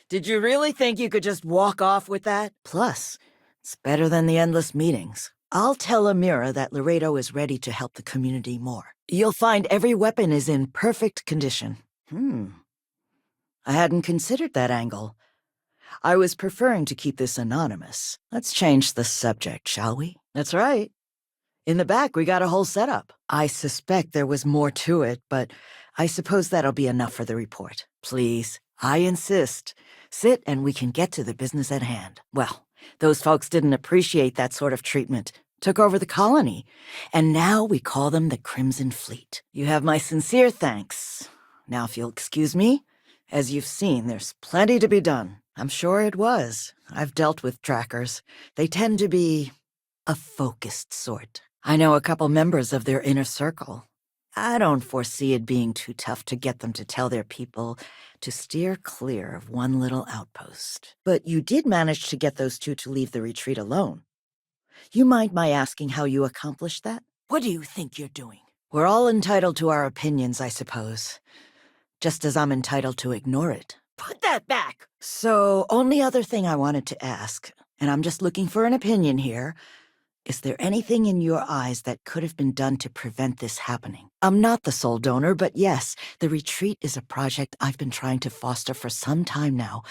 Did you really think you could just walk off with that? Plus, it's better than the endless meetings. I'll tell Amira that Laredo is ready to help the community more. You'll find every weapon is in perfect condition. I hadn't considered that angle. I was preferring to keep this anonymous. Let's change the subject, shall we? That's right. In the back, we got a whole setup. I suspect there was more to it, but I suppose that'll be enough for the report. Please, I insist. Sit and we can get to the business at hand. Well, those folks didn't appreciate that sort of treatment. Took over the colony. And now we call them the Crimson Fleet. You have my sincere thanks. Now, if you'll excuse me, as you've seen, there's plenty to be done. I'm sure it was. I've dealt with trackers. They tend to be a focused sort. I know a couple members of their inner circle. I don't foresee it being too tough to get them to tell their people to steer clear of one little outpost. But you did manage to get those two to leave the retreat alone. You mind my asking how you accomplished that? What do you think you're doing? We're all entitled to our opinions, I suppose. Just as I'm entitled to ignore it. Put that back! So, only other thing I wanted to ask, and I'm just looking for an opinion here, is there anything in your eyes that could have been done to prevent this happening? I'm not the sole donor, but yes, the retreat is a project I've been trying to foster for some time now.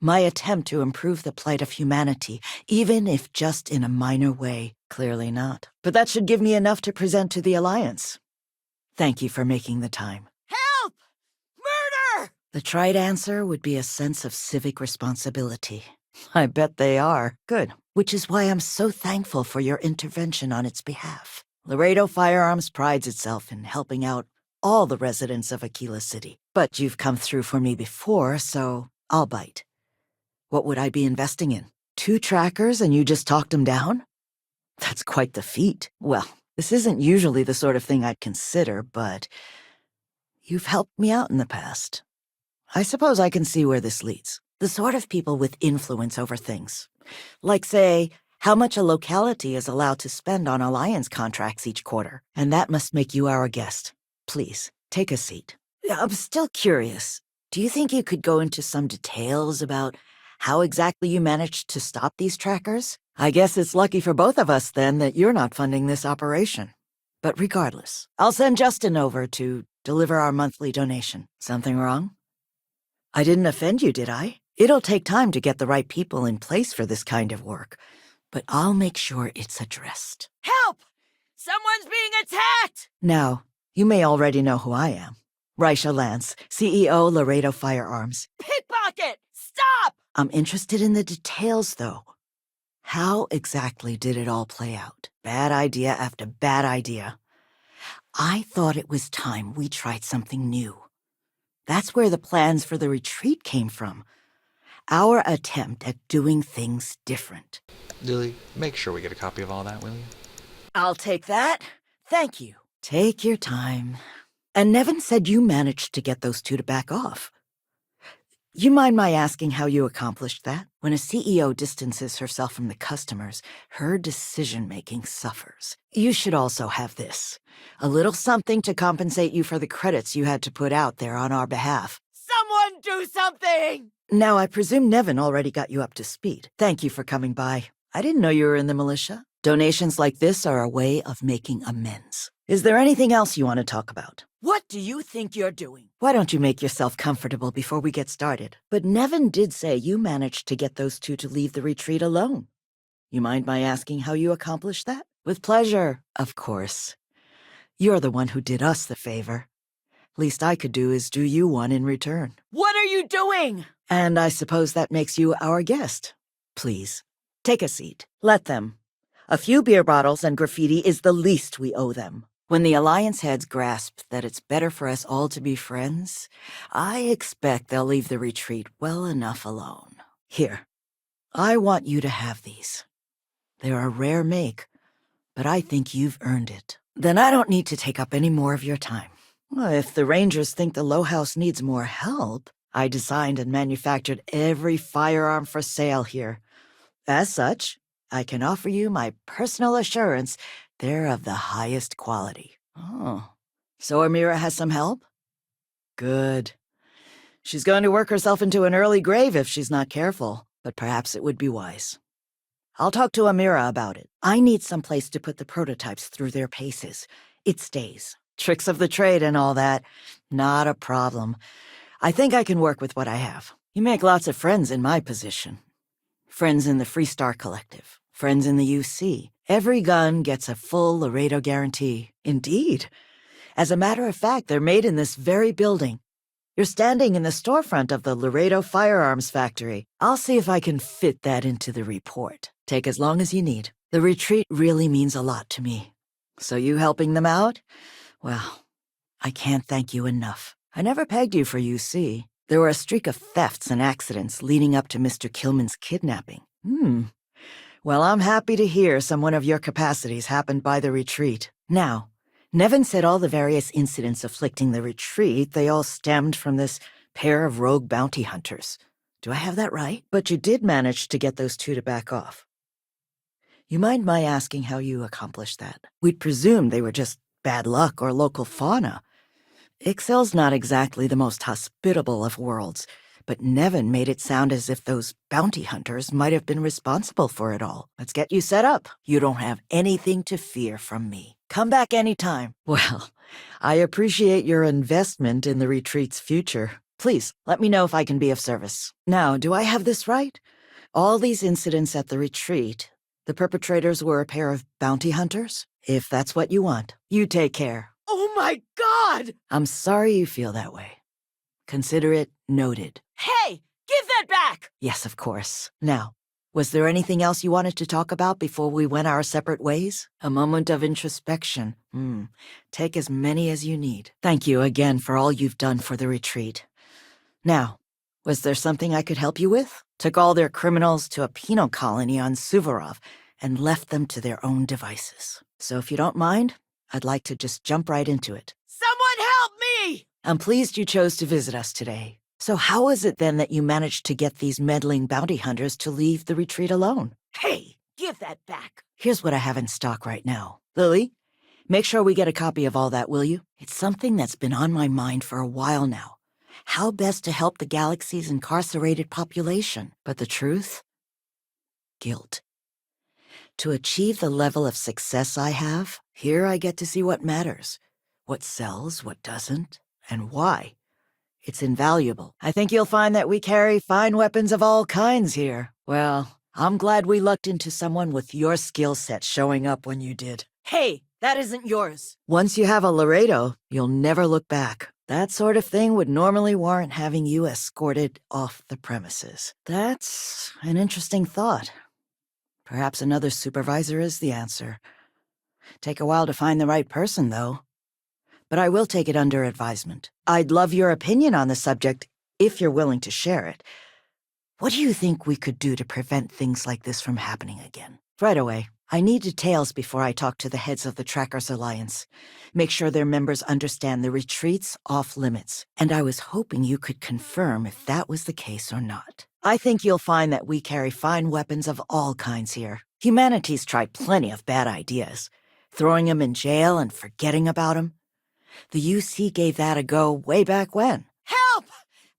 My attempt to improve the plight of humanity, even if just in a minor way. Clearly not. But that should give me enough to present to the Alliance. Thank you for making the time. Help! Murder! The trite answer would be a sense of civic responsibility. I bet they are. Good. Which is why I'm so thankful for your intervention on its behalf. Laredo Firearms prides itself in helping out all the residents of Aquila City. But you've come through for me before, so I'll bite. What would I be investing in? 2 trackers and you just talked them down? That's quite the feat. Well, this isn't usually the sort of thing I'd consider, but you've helped me out in the past. I suppose I can see where this leads. The sort of people with influence over things. Like, say, how much a locality is allowed to spend on Alliance contracts each quarter. And that must make you our guest. Please, take a seat. I'm still curious. Do you think you could go into some details about how exactly you managed to stop these trackers? I guess it's lucky for both of us, then, that you're not funding this operation. But regardless, I'll send Justin over to deliver our monthly donation. Something wrong? I didn't offend you, did I? It'll take time to get the right people in place for this kind of work, but I'll make sure it's addressed. Help! Someone's being attacked! Now, you may already know who I am. Reisha Lance, CEO, Laredo Firearms. Pickpocket! Stop! I'm interested in the details, though. How exactly did it all play out? Bad idea after bad idea. I thought it was time we tried something new. That's where the plans for the retreat came from. Our attempt at doing things different. Lily, make sure we get a copy of all that, will you? I'll take that. Thank you. Take your time. And Nevin said you managed to get those two to back off. You mind my asking how you accomplished that? When a CEO distances herself from the customers, her decision-making suffers. You should also have this. A little something to compensate you for the credits you had to put out there on our behalf. Someone do something! Now, I presume Nevin already got you up to speed. Thank you for coming by. I didn't know you were in the militia. Donations like this are a way of making amends. Is there anything else you want to talk about? What do you think you're doing? Why don't you make yourself comfortable before we get started? But Nevin did say you managed to get those two to leave the retreat alone. You mind my asking how you accomplished that? With pleasure, of course. You're the one who did us the favor. Least I could do is do you one in return. What are you doing? And I suppose that makes you our guest. Please, take a seat. Let them. A few beer bottles and graffiti is the least we owe them. When the Alliance heads grasp that it's better for us all to be friends, I expect they'll leave the retreat well enough alone. Here, I want you to have these. They're a rare make, but I think you've earned it. Then I don't need to take up any more of your time. Well, if the Rangers think the Low House needs more help, I designed and manufactured every firearm for sale here. As such, I can offer you my personal assurance they're of the highest quality. Oh, so Amira has some help? Good. She's going to work herself into an early grave if she's not careful, but perhaps it would be wise. I'll talk to Amira about it. I need some place to put the prototypes through their paces. It stays. Tricks of the trade and all that. Not a problem. I think I can work with what I have. You make lots of friends in my position. Friends in the Freestar Collective. Friends in the UC. Every gun gets a full Laredo guarantee. Indeed. As a matter of fact, they're made in this very building. You're standing in the storefront of the Laredo Firearms Factory. I'll see if I can fit that into the report. Take as long as you need. The retreat really means a lot to me. So you helping them out? Well, I can't thank you enough. I never pegged you for UC. There were a streak of thefts and accidents leading up to Mr. Kilman's kidnapping. Well, I'm happy to hear someone of your capacities happened by the retreat. Now, Nevin said all the various incidents afflicting the retreat, they all stemmed from this pair of rogue bounty hunters. Do I have that right? But you did manage to get those two to back off. You mind my asking how you accomplished that? We'd presumed they were just bad luck or local fauna. Ixel's not exactly the most hospitable of worlds, but Nevin made it sound as if those bounty hunters might have been responsible for it all. Let's get you set up. You don't have anything to fear from me. Come back anytime. Well, I appreciate your investment in the retreat's future. Please, let me know if I can be of service. Now, do I have this right? All these incidents at the retreat, the perpetrators were a pair of bounty hunters? If that's what you want, you take care. Oh my God! I'm sorry you feel that way. Consider it noted. Hey! Give that back! Yes, of course. Now, was there anything else you wanted to talk about before we went our separate ways? A moment of introspection. Take as many as you need. Thank you again for all you've done for the retreat. Now, was there something I could help you with? Took all their criminals to a penal colony on Suvorov and left them to their own devices. So if you don't mind, I'd like to just jump right into it. Someone help me! I'm pleased you chose to visit us today. So how is it then that you managed to get these meddling bounty hunters to leave the retreat alone? Hey, give that back. Here's what I have in stock right now. Lily, make sure we get a copy of all that, will you? It's something that's been on my mind for a while now. How best to help the galaxy's incarcerated population. But the truth? Guilt. To achieve the level of success I have, here I get to see what matters. What sells, what doesn't, and why. It's invaluable. I think you'll find that we carry fine weapons of all kinds here. Well, I'm glad we lucked into someone with your skill set showing up when you did. Hey, that isn't yours. Once you have a Laredo, you'll never look back. That sort of thing would normally warrant having you escorted off the premises. That's an interesting thought. Perhaps another supervisor is the answer. Take a while to find the right person, though. But I will take it under advisement. I'd love your opinion on the subject, if you're willing to share it. What do you think we could do to prevent things like this from happening again? Right away. I need details before I talk to the heads of the Trackers Alliance. Make sure their members understand the retreat's off limits. And I was hoping you could confirm if that was the case or not. I think you'll find that we carry fine weapons of all kinds here. Humanity's tried plenty of bad ideas. Throwing them in jail and forgetting about them. The UC gave that a go way back when. Help!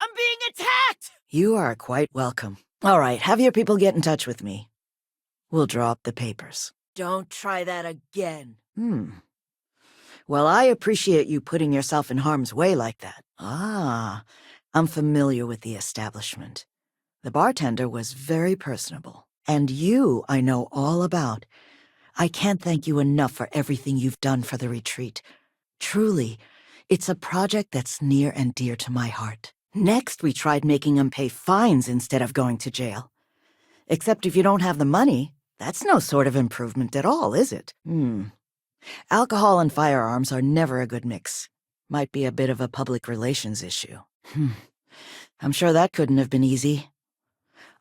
I'm being attacked! You are quite welcome. All right, have your people get in touch with me. We'll draw up the papers. Don't try that again. Well, I appreciate you putting yourself in harm's way like that. I'm familiar with the establishment. The bartender was very personable. And you, I know all about. I can't thank you enough for everything you've done for the retreat. Truly, it's a project that's near and dear to my heart. Next, we tried making them pay fines instead of going to jail. Except if you don't have the money, that's no sort of improvement at all, is it? Alcohol and firearms are never a good mix. Might be a bit of a public relations issue. I'm sure that couldn't have been easy.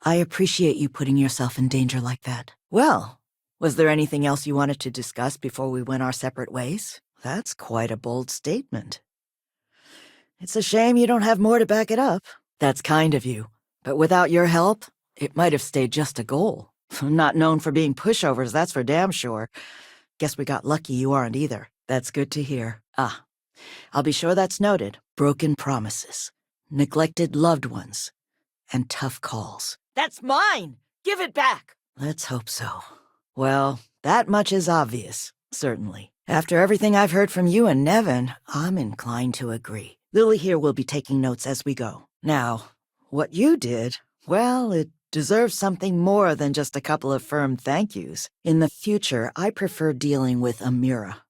I appreciate you putting yourself in danger like that. Well, was there anything else you wanted to discuss before we went our separate ways? That's quite a bold statement. It's a shame you don't have more to back it up. That's kind of you. But without your help, it might have stayed just a goal. Not known for being pushovers, that's for damn sure. Guess we got lucky you aren't either. That's good to hear. I'll be sure that's noted. Broken promises. neglected loved ones, and tough calls. That's mine! Give it back! Let's hope so. Well, that much is obvious, certainly. After everything I've heard from you and Nevin, I'm inclined to agree. Lily here will be taking notes as we go. Now, what you did, well, it deserves something more than just a couple of firm thank yous. In the future, I prefer dealing with Amira.